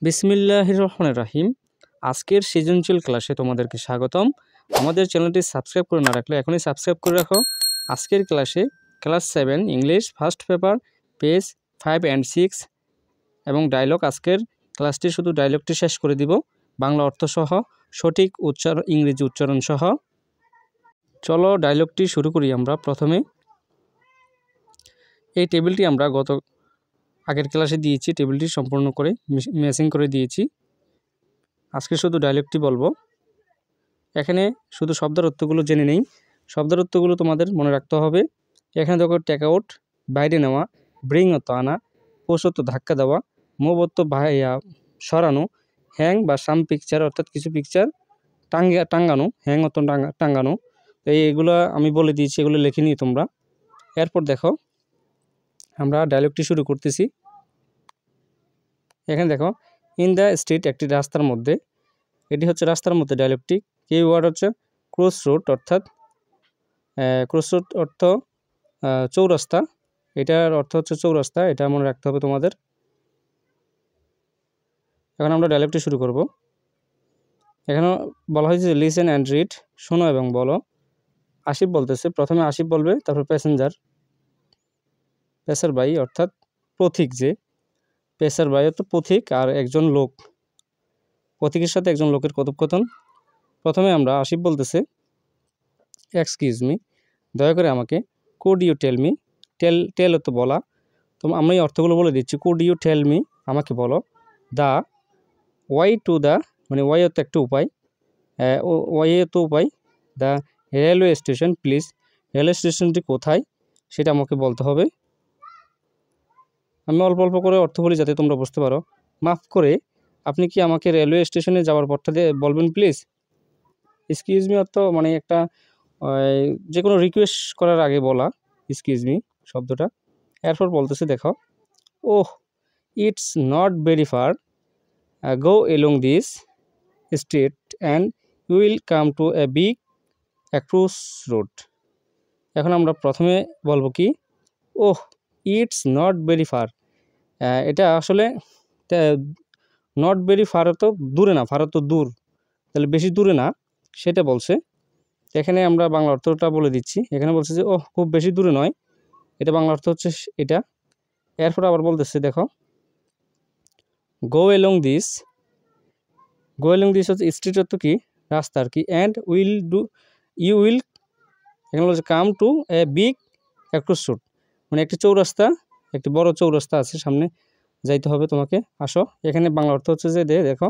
বিসমিল্লাহির রহমানির রহিম। আজকের সৃজনশীল ক্লাসে তোমাদেরকে স্বাগতম। আমাদের চ্যানেলটি সাবস্ক্রাইব করে না রাখলে এখনই সাবস্ক্রাইব করে রাখো। আজকের ক্লাসে class 7 English first paper page 5 and 6 এবং ডায়লগ। আজকের ক্লাসটি শুধু ডায়লগটি শেষ করে দিব, বাংলা অর্থসহ সঠিক উচ্চারণ, ইংরেজি উচ্চারণ সহ। চলো ডায়লগটি শুরু করি। আমরা প্রথমে এই টেবিলটি আমরা আগের ক্লাসে দিয়েছি, টেবিলটি সম্পূর্ণ করে ম্যাচিং করে দিয়েছি। আজকে শুধু ডায়লগটি বলবো। এখানে শুধু শব্দের অর্থগুলো জেনে নেই। শব্দের অর্থগুলো তোমাদের মনে রাখতে হবে। এখানে দেখো টেক আউট, বাইরে নেওয়া, ব্রিং অর্থ আনা, পুশ অর্থ ধাক্কা দেওয়া, মুভ অর্থ সরানো, হ্যাং বা সাম পিকচার অর্থাৎ কিছু পিকচার টাঙ্গানো, হ্যাং অর্থ টাঙ্গানো। এইগুলো আমি বলে দিয়েছি, এগুলো লিখে নিই তোমরা। এরপর দেখো আমরা ডায়লগটি শুরু করতেছি। এখানে দেখো ইন দ্য স্ট্রিট, একটি রাস্তার মধ্যে। এটি হচ্ছে রাস্তার মধ্যে ডায়লগটি। কিওয়ার্ড হচ্ছে ক্রস রোড, অর্থাৎ ক্রস রোড অর্থ চৌরাস্তা। এটার অর্থ হচ্ছে চৌরাস্তা, এটা মনে রাখতে হবে তোমাদের। এখন আমরা ডায়লগটি শুরু করব। এখানে বলা হয়েছে লিসেন অ্যান্ড রিড, শোনো এবং বলো। আসিফ বলতেছে, প্রথমে আসিফ বলবে, তারপর পেসার বাই অর্থাৎ পথিক, যে পেসার বাই অর্থ পথিক, আর একজন লোক, পথিকের সাথে একজন লোকের কথোপকথন। প্রথমে আমরা আসিফ বলতেছে, এক্সকিউজ মি, দয়া করে আমাকে, কুড ইউ টেল মি, টেল তো বলা, তো আমি অর্থগুলো বলে দিচ্ছি। কুড ইউ টেল মি, আমাকে বলো, দ্য ওয়াই টু দ্য, মানে ওয়াই তো একটা উপায়, ওয়াই তো উপায়, the railway station please, railway স্টেশনটি কোথায় সেটা আমাকে বলতে হবে। আমি অল্প অল্প করে অর্থ বলি যাতে তোমরা বুঝতে পারো। মাফ করে আপনি কি আমাকে রেলওয়ে স্টেশনে যাওয়ার পথটা দিয়ে বলবেন প্লিজ। এক্সকিউজ মি অর্থ মানে একটা যে কোনো রিকোয়েস্ট করার আগে বলা এক্সকিউজ মি শব্দটা। এরপর বলতেছে, দেখো, oh it's not very far, go along this street and you will come to a big across road. এখন আমরা প্রথমে বলবো কি, oh it's not very far. এটা আসলে নট ভেরি ফার তো দূরে না, ফার তো দূর, তাহলে বেশি দূরে না সেটা বলছে। এখানে আমরা বাংলা অর্থটা বলে দিচ্ছি। এখানে বলছে যে ওহ খুব বেশি দূরে নয়, এটা বাংলা অর্থ হচ্ছে এটা। এরপর আবার বলতেছে, দেখো, go along this, go along this হচ্ছে স্ট্রিট অর্থ কি, রাস্তা আর কি, অ্যান্ড ইউ উইল, এখানে বলছে come to a big across road, মানে একটি চৌরাস্তা, একটি বড় চৌরাস্তা আছে সামনে, যাইতে হবে তোমাকে, আসো। এখানে বাংলা অর্থ হচ্ছে যে দেখো,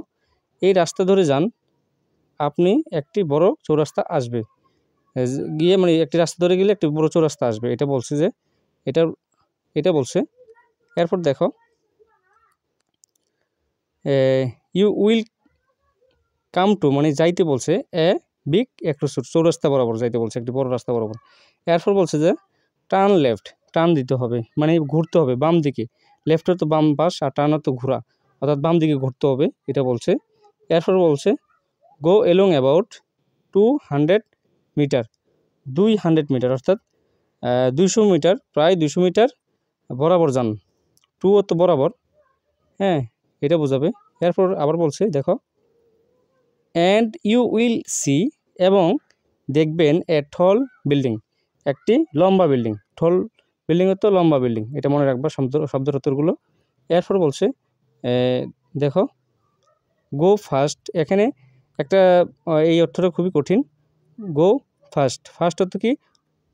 এই রাস্তা ধরে যান, আপনি একটি বড় চৌরাস্তা আসবে, গিয়ে মানে একটি রাস্তা ধরে গেলে একটি বড় চৌরাস্তা আসবে, এটা বলছে যে এটা বলছে। এরপর দেখো, ইউ উইল কাম টু মানে যাইতে বলছে, এ বিগ অ্যাক্রস রোড, চৌরাস্তা বরাবর যাইতে বলছে, একটি বড় রাস্তা বরাবর। এরপর বলছে যে টার্ন লেফট, টার্ন দিতে হবে মানে ঘুরতে হবে বাম দিকে, লেফটের তো বাম পাশ আর টার্নার তো ঘোরা, অর্থাৎ বাম দিকে ঘুরতে হবে, এটা বলছে। এরপর বলছে গো এলং অ্যাবাউট 200 মিটার, 200 মিটার অর্থাৎ 200 মিটার, প্রায় 200 মিটার বরাবর যান, টু তো বরাবর, হ্যাঁ এটা বোঝাবে। এরপর আবার বলছে, দেখো, অ্যান্ড ইউ উইল সি, এবং দেখবেন এ টল বিল্ডিং, একটি লম্বা বিল্ডিং, টল বিল্ডিং তো লম্বা বিল্ডিং, এটা মনে রাখবা শব্দের অর্থগুলো। এরপর বলছে দেখো, গো ফাস্ট, এখানে একটা এই অর্থটা খুবই কঠিন। গো ফাস্ট, ফার্স্ট অর্থ কি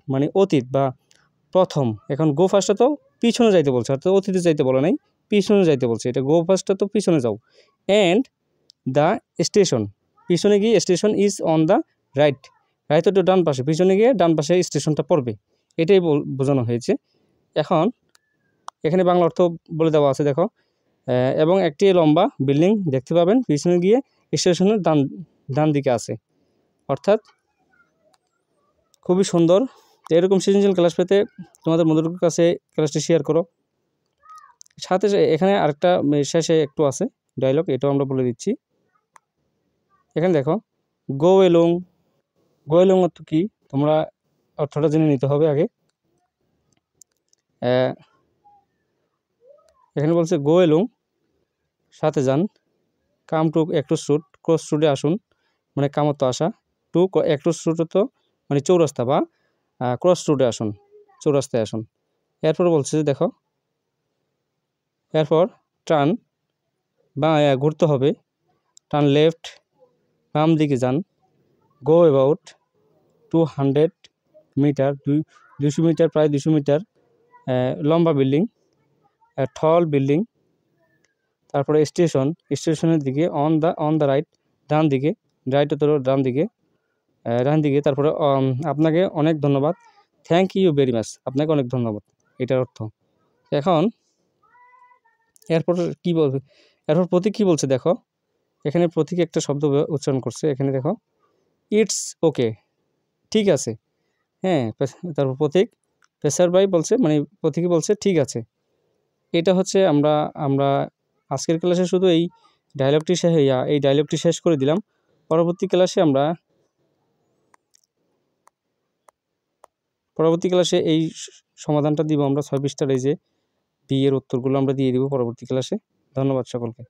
মানে অতীত বা প্রথম। এখন গো ফার্স্টটা তো পিছনে যাইতে বলছে, অর্থাৎ অতীতে যাইতে বলে নাই, পিছনে যাইতে বলছে, এটা গো ফার্স্টটা তো পিছনে যাও। অ্যান্ড দ্য স্টেশন, পিছনে গিয়ে station is on the right, right তো ডান পাশে, পিছনে গিয়ে ডান পাশে স্টেশনটা পড়বে, এটাই বোঝানো হয়েছে। এখন এখানে বাংলা অর্থ বলে দেওয়া আছে, দেখো, এবং একটি লম্বা বিল্ডিং দেখতে পাবেন, পিছনে গিয়ে স্টেশনের ডান দিকে আছে, অর্থাৎ খুবই সুন্দর। তো এরকম সৃজনশীল ক্লাস পেতে তোমাদের বন্ধুদের কাছে ক্লাসটি শেয়ার করো। সাথে এখানে আরেকটা শেষে একটু আছে ডায়লগ, এটাও আমরা বলে দিচ্ছি। এখানে দেখো, গো এলং, গো এলং অর্থ কি তোমরা অর্থটা জেনে নিতে হবে আগে। এখানে বলছে গো এলং, সাথে যান, come to across road, cross রোডে আসুন মানে কামত আসা, টু অ্যাক্রস রোডে তো মানে চৌরাস্তা বা ক্রস রোডে আসুন, চৌরাস্তায় আসুন। এরপর বলছে যে দেখো, এরপর টার্ন বা ঘুরতে হবে, টার্ন লেফট, বাম দিকে যান, গো অ্যাবাউট 200 মিটার, 200 মিটার, প্রায় 200 মিটার, লম্বা বিল্ডিং, টল বিল্ডিং। তারপরে স্টেশনের দিকে অন দ্য রাইট, ডান দিকে, রাইটে তোর ডান দিকে। তারপরে আপনাকে অনেক ধন্যবাদ, থ্যাংক ইউ ভেরি মাচ, আপনাকে অনেক ধন্যবাদ, এটার অর্থ। এখন এরপর কি বলবে, এরপর প্রতীক কী বলছে দেখো, এখানে প্রতীক একটা শব্দ উচ্চারণ করছে, এখানে দেখো ইটস ওকে, ঠিক আছে। হ্যাঁ, তারপর প্রতীক পেসার বাই বলছে, মানে প্রতীকী বলছে ঠিক আছে। এটা হচ্ছে আমরা আমরা আজকের ক্লাসে শুধু এই ডায়লগটি শেষ করে দিলাম। পরবর্তী ক্লাসে এই সমাধানটা দিব আমরা, 6 পৃষ্ঠার এই যে বি এর উত্তরগুলো আমরা দিয়ে দিব পরবর্তী ক্লাসে। ধন্যবাদ সকলকে।